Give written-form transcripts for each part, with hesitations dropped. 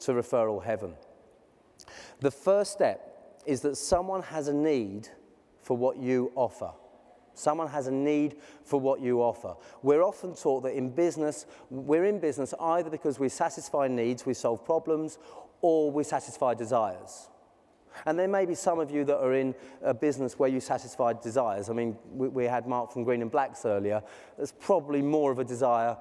to referral heaven. The first step is that someone has a need for what you offer. Someone has a need for what you offer. We're often taught that in business, we're in business either because we satisfy needs, we solve problems, or we satisfy desires. And there may be some of you that are in a business where you satisfy desires. I mean, we had Mark from Green and Blacks earlier. There's probably more of a desire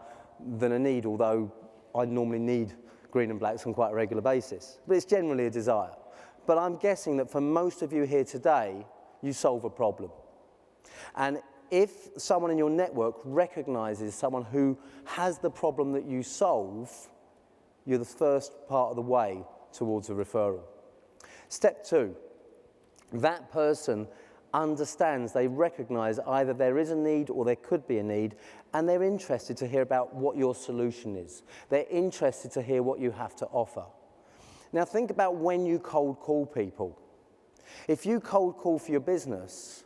than a need, although I normally need Green and Blacks on quite a regular basis. But it's generally a desire. But I'm guessing that for most of you here today, you solve a problem. And if someone in your network recognizes someone who has the problem that you solve, you're the first part of the way towards a referral. Step 2, that person understands, they recognize either there is a need or there could be a need, and they're interested to hear about what your solution is. They're interested to hear what you have to offer. Now think about when you cold call people. If you cold call for your business,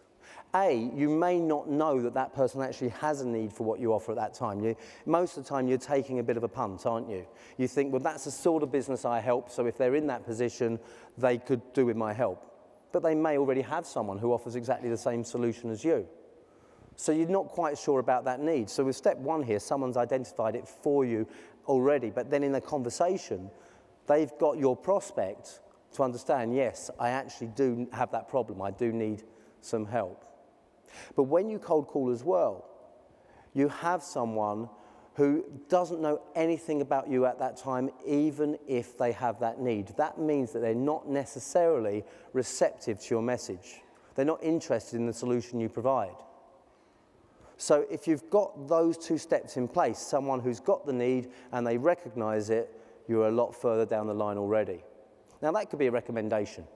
you may not know that that person actually has a need for what you offer at that time. Most of the time you're taking a bit of a punt, aren't you? You think, well, that's the sort of business I help, so if they're in that position, they could do with my help. But they may already have someone who offers exactly the same solution as you. So you're not quite sure about that need. So with step 1 here, someone's identified it for you already, but then in the conversation, they've got your prospect to understand, yes, I actually do have that problem. I do need some help. But when you cold call as well, you have someone who doesn't know anything about you at that time, even if they have that need. That means that they're not necessarily receptive to your message. They're not interested in the solution you provide. So if you've got those 2 steps in place, someone who's got the need and they recognize it, you're a lot further down the line already. Now that could be a recommendation.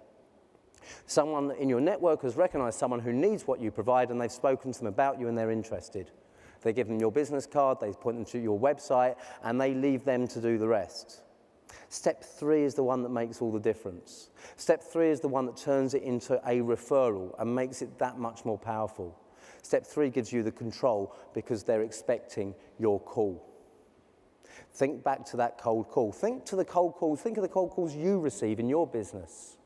Someone in your network has recognized someone who needs what you provide and they've spoken to them about you and they're interested. They give them your business card, they point them to your website, and they leave them to do the rest. Step 3 is the one that makes all the difference. Step 3 is the one that turns it into a referral and makes it that much more powerful. Step 3 gives you the control because they're expecting your call. Think back to that cold call. Think of the cold calls you receive in your business.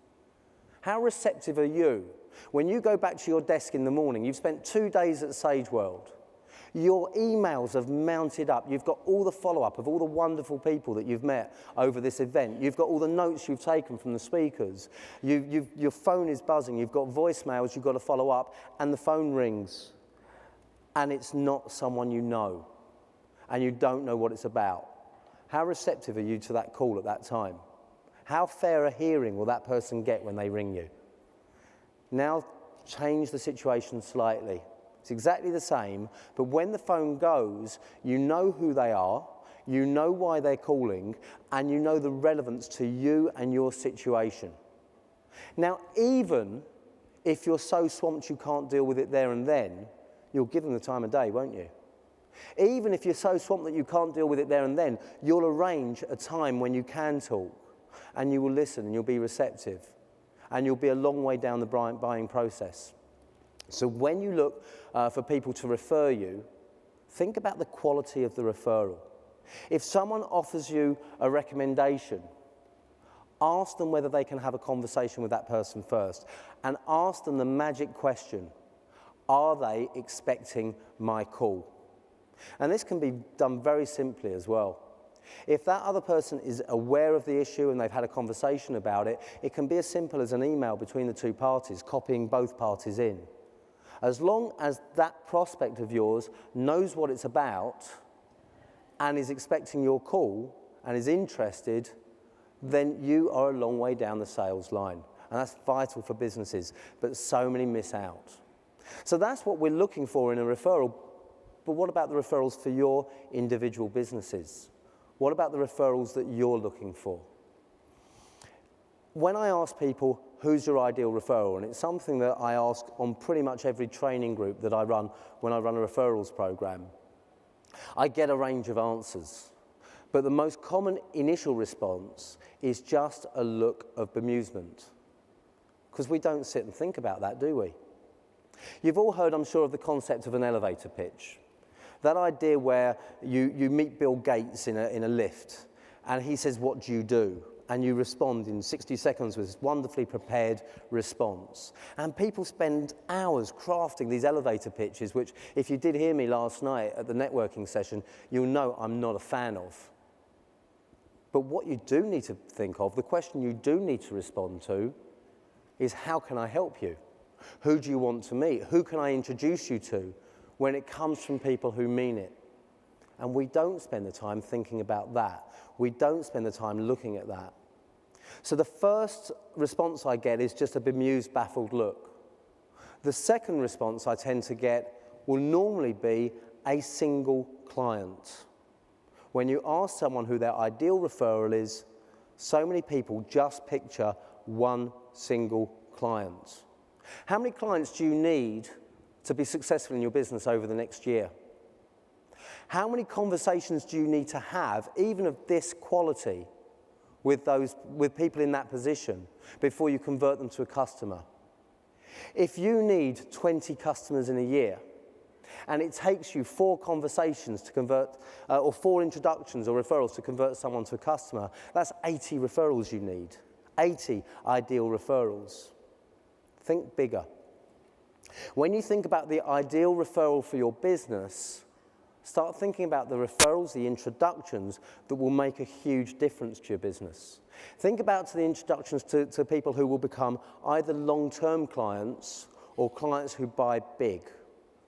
How receptive are you? When you go back to your desk in the morning, you've spent 2 days at Sage World. Your emails have mounted up. You've got all the follow-up of all the wonderful people that you've met over this event. You've got all the notes you've taken from the speakers. Your phone is buzzing. You've got voicemails you've got to follow up, and the phone rings. And it's not someone you know, and you don't know what it's about. How receptive are you to that call at that time? How fair a hearing will that person get when they ring you? Now change the situation slightly. It's exactly the same, but when the phone goes, you know who they are, you know why they're calling, and you know the relevance to you and your situation. Now, even if you're so swamped you can't deal with it there and then, you'll give them the time of day, won't you? Even if you're so swamped that you can't deal with it there and then, you'll arrange a time when you can talk, and you will listen, and you'll be receptive, and you'll be a long way down the buying process. So when you look for people to refer you, think about the quality of the referral. If someone offers you a recommendation, ask them whether they can have a conversation with that person first, and ask them the magic question, are they expecting my call? And this can be done very simply as well. If that other person is aware of the issue and they've had a conversation about it, it can be as simple as an email between the 2 parties, copying both parties in. As long as that prospect of yours knows what it's about and is expecting your call and is interested, then you are a long way down the sales line. And that's vital for businesses, but so many miss out. So that's what we're looking for in a referral. But what about the referrals for your individual businesses? What about the referrals that you're looking for? When I ask people, who's your ideal referral? And it's something that I ask on pretty much every training group that I run when I run a referrals program. I get a range of answers. But the most common initial response is just a look of bemusement. Because we don't sit and think about that, do we? You've all heard, I'm sure, of the concept of an elevator pitch. That idea where you meet Bill Gates in a lift, and he says, what do you do? and you respond in 60 seconds with this wonderfully prepared response. And people spend hours crafting these elevator pitches, which if you did hear me last night at the networking session, you'll know I'm not a fan of. But what you do need to think of, the question you do need to respond to, is how can I help you? Who do you want to meet? Who can I introduce you to when it comes from people who mean it? And we don't spend the time thinking about that. We don't spend the time looking at that. So the first response I get is just a bemused, baffled look. The second response I tend to get will normally be a single client. When you ask someone who their ideal referral is, so many people just picture one single client. How many clients do you need to be successful in your business over the next year? How many conversations do you need to have, even of this quality, with people in that position before you convert them to a customer? If you need 20 customers in a year, and it takes you 4 conversations to convert, or 4 introductions or referrals to convert someone to a customer, that's 80 referrals you need. 80 ideal referrals. Think bigger. When you think about the ideal referral for your business, start thinking about the referrals, the introductions that will make a huge difference to your business. Think about the introductions to people who will become either long-term clients or clients who buy big.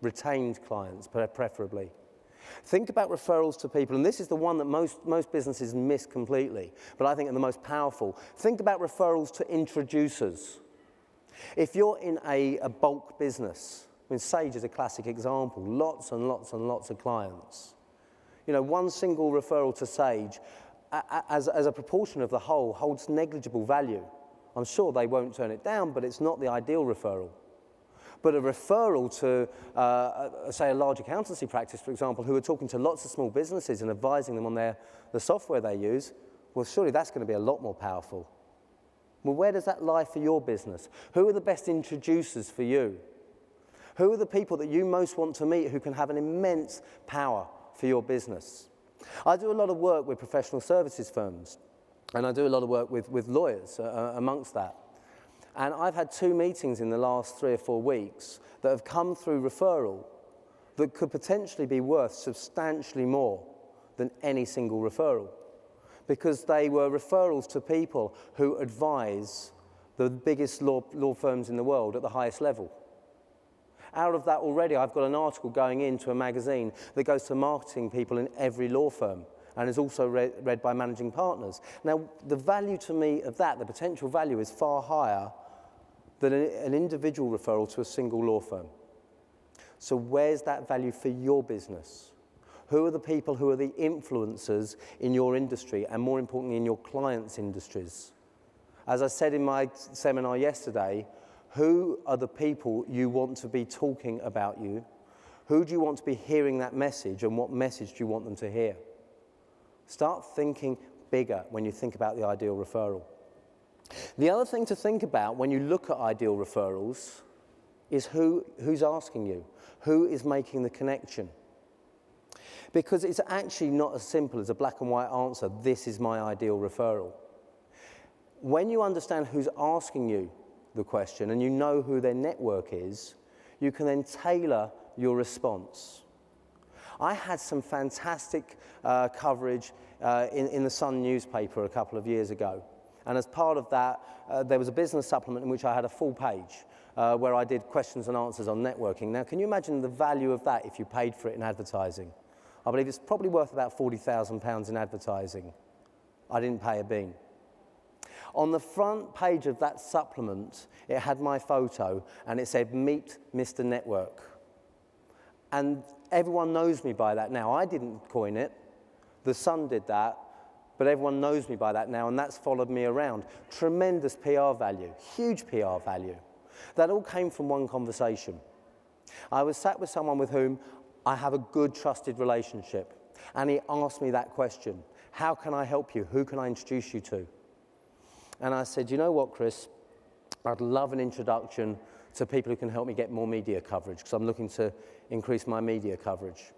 Retained clients, preferably. Think about referrals to people, and this is the one that most businesses miss completely, but I think are the most powerful. Think about referrals to introducers. If you're in a bulk business, I mean, Sage is a classic example, lots and lots and lots of clients. You know, one single referral to Sage, as a proportion of the whole, holds negligible value. I'm sure they won't turn it down, but it's not the ideal referral. But a referral to, say, a large accountancy practice, for example, who are talking to lots of small businesses and advising them on the software they use, well, surely that's going to be a lot more powerful. Well, where does that lie for your business? Who are the best introducers for you? Who are the people that you most want to meet who can have an immense power for your business? I do a lot of work with professional services firms, and I do a lot of work with lawyers amongst that. And I've had 2 meetings in the last 3 or 4 weeks that have come through referral that could potentially be worth substantially more than any single referral, because they were referrals to people who advise the biggest law firms in the world at the highest level. Out of that already, I've got an article going into a magazine that goes to marketing people in every law firm and is also read by managing partners. Now, the value to me of that, the potential value, is far higher than an individual referral to a single law firm. So where's that value for your business? Who are the people who are the influencers in your industry, and more importantly, in your clients' industries? As I said in my seminar yesterday, who are the people you want to be talking about you? Who do you want to be hearing that message, and what message do you want them to hear? Start thinking bigger when you think about the ideal referral. The other thing to think about when you look at ideal referrals is who's asking you, who is making the connection. Because it's actually not as simple as a black and white answer, this is my ideal referral. When you understand who's asking you the question and you know who their network is, you can then tailor your response. I had some fantastic coverage in the Sun newspaper a couple of years ago. And as part of that, there was a business supplement in which I had a full page where I did questions and answers on networking. Now, can you imagine the value of that if you paid for it in advertising? I believe it's probably worth about £40,000 in advertising. I didn't pay a bean. On the front page of that supplement, it had my photo, and it said, "Meet Mr. Network." And everyone knows me by that now. I didn't coin it. The Sun did that. But everyone knows me by that now, and that's followed me around. Tremendous PR value, huge PR value. That all came from one conversation. I was sat with someone with whom I have a good, trusted relationship, and he asked me that question: how can I help you? Who can I introduce you to? And I said, you know what, Chris? I'd love an introduction to people who can help me get more media coverage, because I'm looking to increase my media coverage.